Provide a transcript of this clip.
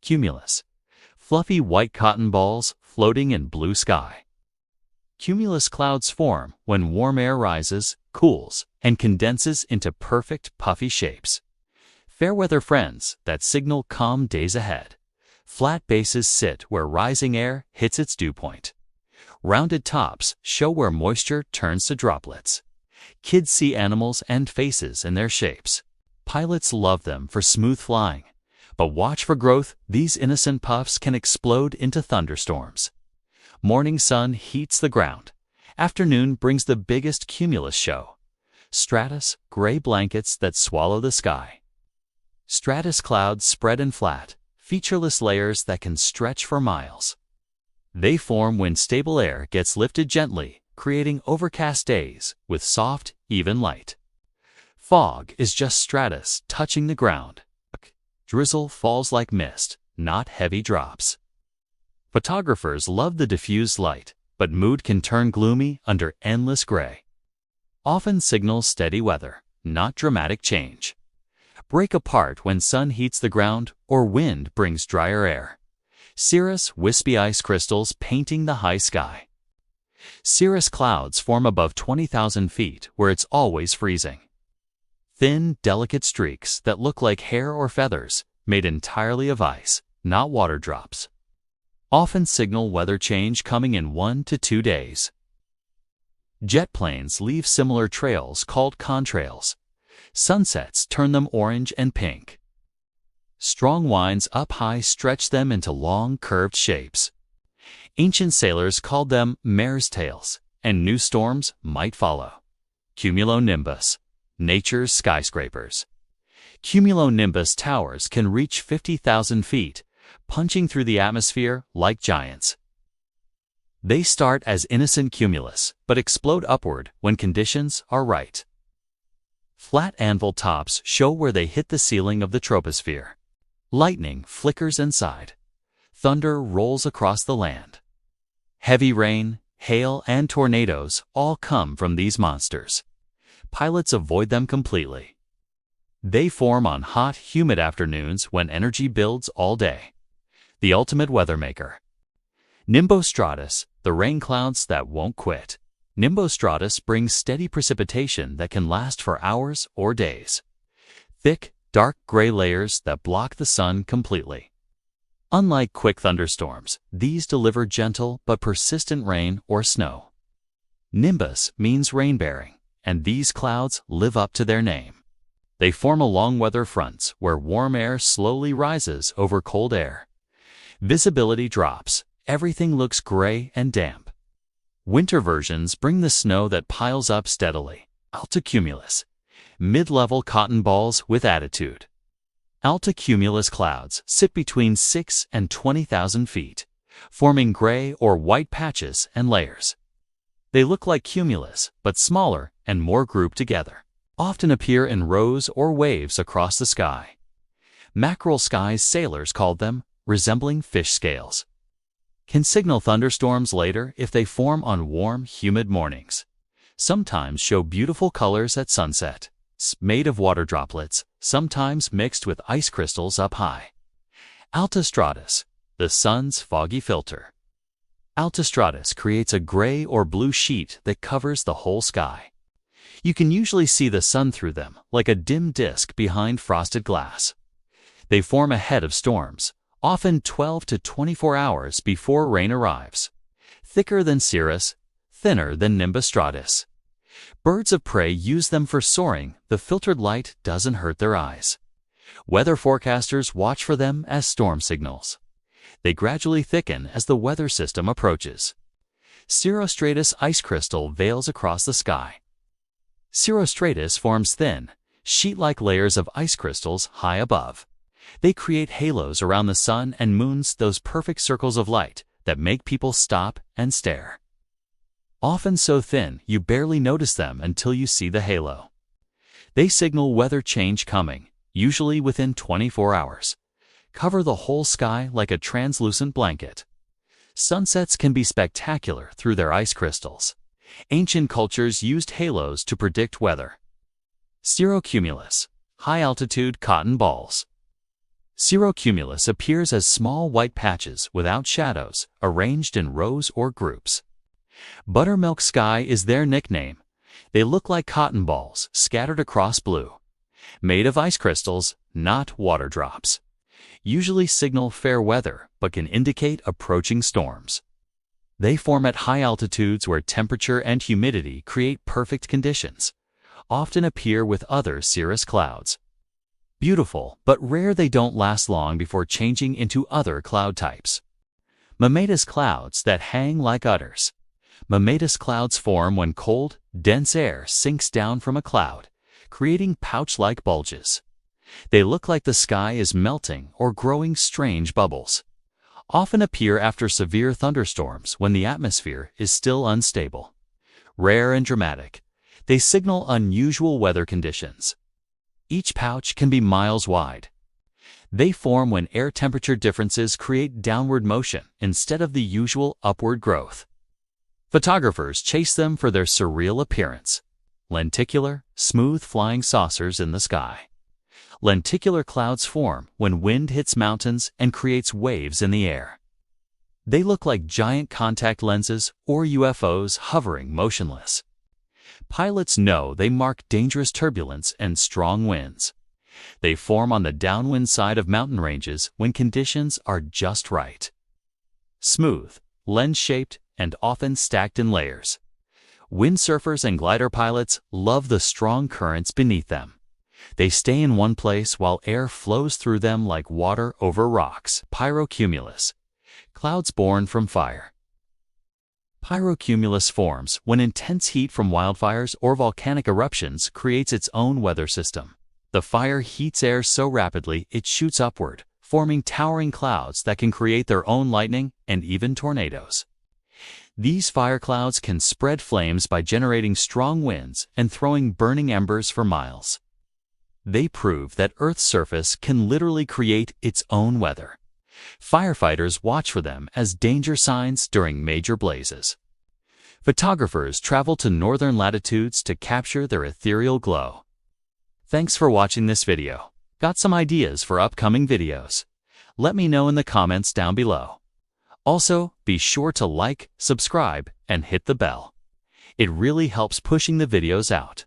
Cumulus. Fluffy white cotton balls floating in blue sky. Cumulus clouds form when warm air rises, cools, and condenses into perfect puffy shapes. Fair weather friends that signal calm days ahead. Flat bases sit where rising air hits its dew point. Rounded tops show where moisture turns to droplets. Kids see animals and faces in their shapes. Pilots love them for smooth flying. But watch for growth, these innocent puffs can explode into thunderstorms. Morning sun heats the ground. Afternoon brings the biggest cumulus show. Stratus, gray blankets that swallow the sky. Stratus clouds spread and flat, featureless layers that can stretch for miles. They form when stable air gets lifted gently, creating overcast days with soft, even light. Fog is just stratus touching the ground. Drizzle falls like mist, not heavy drops. Photographers love the diffused light, but mood can turn gloomy under endless gray. Often signals steady weather, not dramatic change. Break apart when sun heats the ground or wind brings drier air. Cirrus wispy ice crystals painting the high sky. Cirrus clouds form above 20,000 feet where it's always freezing. Thin, delicate streaks that look like hair or feathers, made entirely of ice, not water drops. Often signal weather change coming in 1 to 2 days. Jet planes leave similar trails called contrails. Sunsets turn them orange and pink. Strong winds up high stretch them into long, curved shapes. Ancient sailors called them mare's tails, and new storms might follow. Cumulonimbus. Nature's skyscrapers. Cumulonimbus towers can reach 50,000 feet, punching through the atmosphere like giants. They start as innocent cumulus, but explode upward when conditions are right. Flat anvil tops show where they hit the ceiling of the troposphere. Lightning flickers inside. Thunder rolls across the land. Heavy rain, hail, and tornadoes all come from these monsters. Pilots avoid them completely. They form on hot, humid afternoons when energy builds all day. The ultimate weather maker. Nimbostratus, the rain clouds that won't quit. Nimbostratus brings steady precipitation that can last for hours or days. Thick, dark gray layers that block the sun completely. Unlike quick thunderstorms, these deliver gentle but persistent rain or snow. Nimbus means rain-bearing, and these clouds live up to their name. They form along weather fronts where warm air slowly rises over cold air. Visibility drops. Everything looks gray and damp. Winter versions bring the snow that piles up steadily. Altocumulus. Mid-level cotton balls with attitude. Altocumulus clouds sit between 6 and 20,000 feet, forming gray or white patches and layers. They look like cumulus, but smaller and more grouped together. Often appear in rows or waves across the sky. Mackerel skies sailors called them, resembling fish scales. Can signal thunderstorms later if they form on warm, humid mornings. Sometimes show beautiful colors at sunset. Made of water droplets, sometimes mixed with ice crystals up high. Altostratus, the sun's foggy filter. Altostratus creates a gray or blue sheet that covers the whole sky. You can usually see the sun through them, like a dim disk behind frosted glass. They form ahead of storms, often 12 to 24 hours before rain arrives. Thicker than cirrus, thinner than nimbostratus. Birds of prey use them for soaring. The filtered light doesn't hurt their eyes. Weather forecasters watch for them as storm signals. They gradually thicken as the weather system approaches. Cirrostratus ice crystal veils across the sky. Cirrostratus forms thin, sheet-like layers of ice crystals high above. They create halos around the sun and moons, those perfect circles of light that make people stop and stare. Often so thin you barely notice them until you see the halo. They signal weather change coming, usually within 24 hours. Cover the whole sky like a translucent blanket. Sunsets can be spectacular through their ice crystals. Ancient cultures used halos to predict weather. Cirrocumulus, high-altitude cotton balls. Cirrocumulus appears as small white patches without shadows, arranged in rows or groups. Buttermilk sky is their nickname. They look like cotton balls scattered across blue. Made of ice crystals, not water drops. Usually signal fair weather, but can indicate approaching storms. They form at high altitudes where temperature and humidity create perfect conditions. Often appear with other cirrus clouds. Beautiful, but rare, they don't last long before changing into other cloud types. Mammatus clouds that hang like udders. Mammatus clouds form when cold, dense air sinks down from a cloud, creating pouch-like bulges. They look like the sky is melting or growing strange bubbles. Often appear after severe thunderstorms when the atmosphere is still unstable. Rare and dramatic, they signal unusual weather conditions. Each pouch can be miles wide. They form when air temperature differences create downward motion instead of the usual upward growth. Photographers chase them for their surreal appearance. Lenticular, smooth flying saucers in the sky. Lenticular clouds form when wind hits mountains and creates waves in the air. They look like giant contact lenses or UFOs hovering motionless. Pilots know they mark dangerous turbulence and strong winds. They form on the downwind side of mountain ranges when conditions are just right. Smooth, lens-shaped, and often stacked in layers. Windsurfers and glider pilots love the strong currents beneath them. They stay in one place while air flows through them like water over rocks. Pyrocumulus, clouds born from fire. Pyrocumulus forms when intense heat from wildfires or volcanic eruptions creates its own weather system. The fire heats air so rapidly it shoots upward, forming towering clouds that can create their own lightning and even tornadoes. These fire clouds can spread flames by generating strong winds and throwing burning embers for miles. They prove that Earth's surface can literally create its own weather. Firefighters watch for them as danger signs during major blazes. Photographers travel to northern latitudes to capture their ethereal glow. Thanks for watching this video. Got some ideas for upcoming videos? Let me know in the comments down below. Also, be sure to like, subscribe, and hit the bell. It really helps pushing the videos out.